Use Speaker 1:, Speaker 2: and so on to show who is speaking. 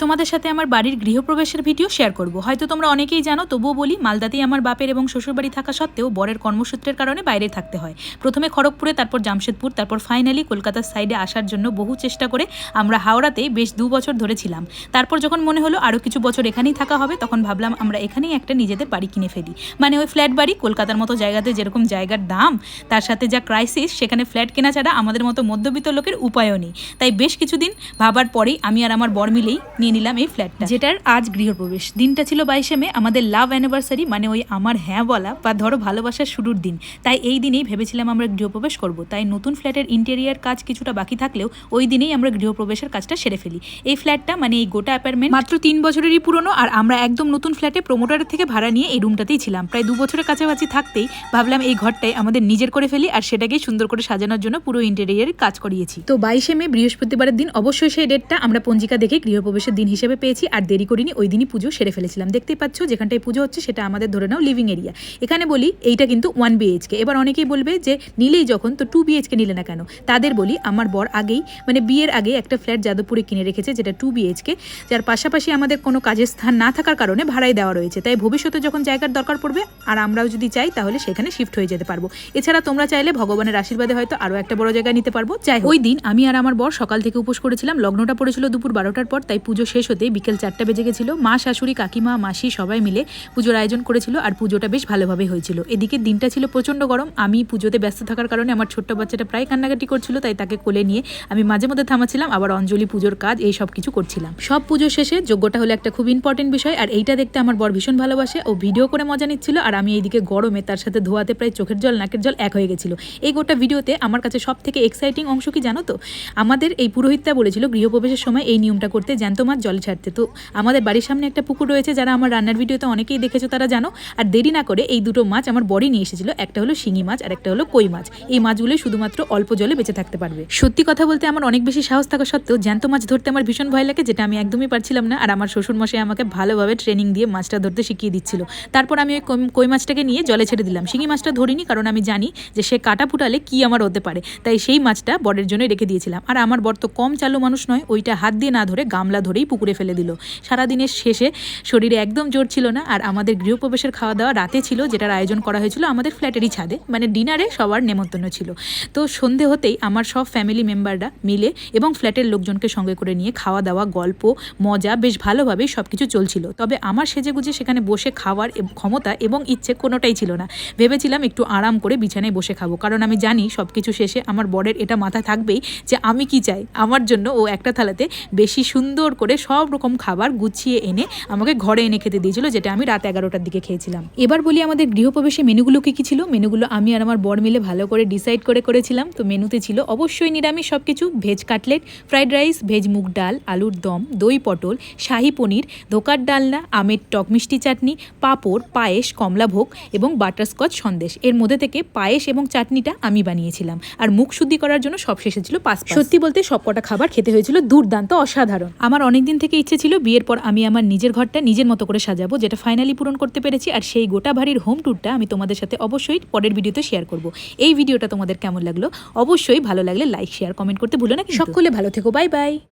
Speaker 1: তোমাদের সাথে আমার বাড়ির গৃহপ্রবেশের ভিডিও শেয়ার করব। হয়তো তোমরা অনেকেই জানো, তবুও বলি, মালদাতেই আমার বাপের এবং শ্বশুরবাড়ি থাকা সত্ত্বেও বরের কর্মসূত্রের কারণে বাইরে থাকতে হয়। প্রথমে খড়গপুরে, তারপর জামশেদপুর, তারপর ফাইনালি কলকাতার সাইডে আসার জন্য বহু চেষ্টা করে আমরা হাওড়াতে বেশ 2 বছর ধরে ছিলাম। তারপর যখন মনে হলো আরও কিছু বছর এখানেই থাকা হবে, তখন ভাবলাম আমরা এখানেই একটা নিজেদের বাড়ি কিনে ফেলি। মানে ওই ফ্ল্যাট বাড়ি, কলকাতার মতো জায়গাতে যেরকম জায়গার দাম, তার সাথে যা ক্রাইসিস, সেখানে ফ্ল্যাট কেনা ছাড়া আমাদের মতো মধ্যবিত্ত লোকের উপায়ও নেই। তাই বেশ কিছুদিন ভাবার পরেই আমি আর আমার বর মিলেই নিয়ে নিলাম এই ফ্ল্যাটটা, যেটার আজ গৃহপ্রবেশ। দিনটা ছিল 22শে মে, আমাদের লাভ অ্যানিভার্সারি, মানে ওই আমার হ্যাঁ বলা বা ধরো ভালোবাসার শুরুর দিন। তাই এই দিনেই ভেবেছিলাম আমরা গৃহপ্রবেশ করব। তাই নতুন ফ্ল্যাটের ইন্টেরিয়ার কাজ কিছুটা বাকি থাকলেও ওই দিনেই আমরা গৃহপ্রবেশের কাজটা সেরে ফেলি। এই ফ্ল্যাটটা, মানে এই গোটা অ্যাপার্টমেন্ট, মাত্র 3 বছরেরই পুরনো। আর আমরা একদম নতুন ফ্ল্যাটে প্রমোটারের থেকে ভাড়া নিয়ে এই রুমটাতেই ছিলাম। প্রায় 2 বছরের কাছাকাছি থাকতেই ভাবলাম এই ঘরটাই আমাদের নিজের করে ফেলি, আর সেটাকেই সুন্দর করে সাজানোর জন্য পুরো ইন্টেরিয়ার কাজ করিয়েছি। তো 22শে মে বৃহস্পতিবারের দিন, অবশ্যই সেই ডেটটা আমরা পঞ্জিকা দেখে গৃহপ্রবেশের দিন হিসেবে পেয়েছি। আর দেরি করিনি, ওই দিনই পুজো সেরে ফেলেছিলাম। দেখতেই পাচ্ছ যেখানটায় পুজো হচ্ছে সেটা আমাদের ধরে নাও লিভিং এরিয়া। এখানে বলি এইটা কিন্তু 1 BHK। এবার অনেকেই বলবে যে নিলেই যখন, তো 2 BHK নিলে না কেন? তাদের বলি, আমার বর আগেই, মানে বিয়ের আগে একটা ফ্ল্যাট যাদবপুরে কিনে রেখেছে, যেটা 2 BHK, যার পাশাপাশি আমাদের কোনো কাজের স্থান না থাকার কারণে ভাড়ায় দেওয়া রয়েছে। তাই ভবিষ্যতে যখন জায়গার দরকার পড়বে আর আমরাও যদি চাই, তাহলে সেখানে শিফট হয়ে যেতে পারবো। এছাড়া তোমরা চাইলে ভগবানের আশীর্বাদে হয়তো আরও একটা বড় জায়গায় নিতে পারবো। যাই হোক, ওই দিন আমি আর আমার বর সকাল থেকে উপোস করেছিলাম। লগ্নটা পড়েছিল দুপুর 12টার পর, তাই পুজো শেষ হতেই বিকেল 4টা বেজে গেছিল। মা, শাশুড়ি, কাকিমা, মাসি সবাই মিলে পুজোর আয়োজন করেছিল, আর পুজোটা বেশ ভালোভাবে হয়েছিল। এদিকে দিনটা ছিল প্রচণ্ড গরম। আমি পুজোতে ব্যস্ত থাকার কারণে আমার ছোট্ট বাচ্চাটা প্রায় কান্নাকাটি করছিল, তাই তাকে কোলে নিয়ে আমি মাঝে মধ্যে থামাচ্ছিলাম, আবার অঞ্জলি, পুজোর কাজ, এই সব কিছু করছিলাম। সব পুজো শেষে যজ্ঞটা হলো একটা খুব ইম্পর্টেন্ট বিষয়, আর এইটা দেখতে আমার বর ভীষণ ভালোবাসে। ও ভিডিও করে মজা নিচ্ছিল, আর আমি এইদিকে গরমে তার সাথে ধোয়াতে প্রায় চোখের জল নাকের জল এক হয়ে গেছিল। এই গোটা ভিডিওতে আমার কাছে সব থেকে এক্সাইটিং অংশ কি জানো তো? আমাদের এই পুরোহিতটা বলেছিল গৃহপ্রবেশের সময় এই নিয়মটা করতে, জ্যান্ত মাছ জলে ছাড়তে। তো আমাদের বাড়ির সামনে একটা পুকুর রয়েছে, যারা আমার রান্নার ভিডিওতে অনেকেই দেখেছো তারা জানো। আর দেরি না করে এই দুটো মাছ আমার বরই নিয়ে এসেছিল। একটা হলো শিঙি মাছ আর একটা হলো কই মাছ। এই মাছগুলো শুধুমাত্র অল্প জলে বেঁচে থাকতে পারবে। সত্যি কথা বলতে আমার অনেক বেশি সাহস থাকা সত্ত্বেও জ্যান্ত মাছ ধরতে আমার ভীষণ ভয় লাগে, যেটা আমি একদমই পারছিলাম না। আর আমার শ্বশুরমশাই আমাকে ভালোভাবে ট্রেনিং দিয়ে মাছটা ধরতে শিখিয়ে দিচ্ছিল। তারপর আমি ওই কই মাছটাকে নিয়ে জলে ছেড়ে দিলাম। শিঙি মাছটা ধরিনি, কারণ আমি জানি যে সে কাটা ফুটালে কি আমার হতে পারে। তাই সেই মাছটা বরের জন্য রেখে দিয়েছিলাম। আর আমার বর তো কম চালু মানুষ নয়, ওইটা হাত দিয়ে না ধরে গামলা ধরেই পুকুরে ফেলে দিল। সারাদিনের শেষে শরীরে একদম জোর ছিল না। আর আমাদের গৃহপ্রবেশের খাওয়া দাওয়া রাতে ছিল, যেটার আয়োজন করা হয়েছিল আমাদের ফ্ল্যাটেরই ছাদে, মানে ডিনারে সবার নেমন্তন্ন ছিল। তো সন্ধে হতেই আমার সব ফ্যামিলি মেম্বাররা মিলে এবং ফ্ল্যাটের লোকজনকে সঙ্গে করে নিয়ে খাওয়া দাওয়া, গল্প, মজা বেশ ভালোভাবেই সব কিছু চলছিল। তবে আমার সেজেগুজে সেখানে বসে খাওয়ার ক্ষমতা এবং ইচ্ছে কোনোটাই ছিল না। ভেবেছিলাম একটু আরাম করে বিছানায় বসে খাবো, কারণ আমি জানি সব কিছু শেষে আমার বরের এটা মাথায় থাকবেই যে আমি কি চাই। আমার জন্য ও একটা থালাতে বেশি সুন্দর করে সব রকম খাবার গুছিয়ে এনে আমাকে ঘরে এনে খেতে দিয়েছিল, যেটা আমি রাত 11টার দিকে খেয়েছিলাম। এবার বলি আমাদের গৃহপ্রবেশে মেনুগুলো কি কি ছিল। মেনুগুলো আমি আর আমার বর মিলে ভালো করে ডিসাইড করেছিলাম। তো মেনুতে ছিল অবশ্যই নিরামিষ সব কিছু, veg cutlet, fried rice, veg মুগ ডাল, আলুর দম, দই পটল, শাহি পনির, ধোকার ডালনা, আমের টক মিষ্টি চাটনি, পাঁপড়, পায়েস, কমলাভোগ এবং বাটারস্কচ সন্দেশ। এর মধ্যে থেকে পায়েস এবং চাটনিটা আমি বানিয়েছিলাম। আর মুখ শুদ্ধি করার জন্য সব শেষে ছিল পাঁচ। সত্যি বলতে সবকটা খাবার খেতে হয়েছিল দুর্দান্ত, অসাধারণ। আমার অনেকদিন থেকে ইচ্ছে ছিল বিয়ের পর আমি আমার নিজের ঘরটা নিজের মতো করে সাজাবো, যেটা ফাইনালি পূরণ করতে পেরেছি। আর সেই গোটা বাড়ির হোম ট্যুরটা আমি তোমাদের সাথে অবশ্যই পরের ভিডিওতে শেয়ার করব। এই ভিডিওটা তোমাদের কেমন লাগলো অবশ্যই ভালো লাগলে লাইক, শেয়ার, কমেন্ট করতে ভুলো না। সকলে ভালো থেকো, বাই বাই।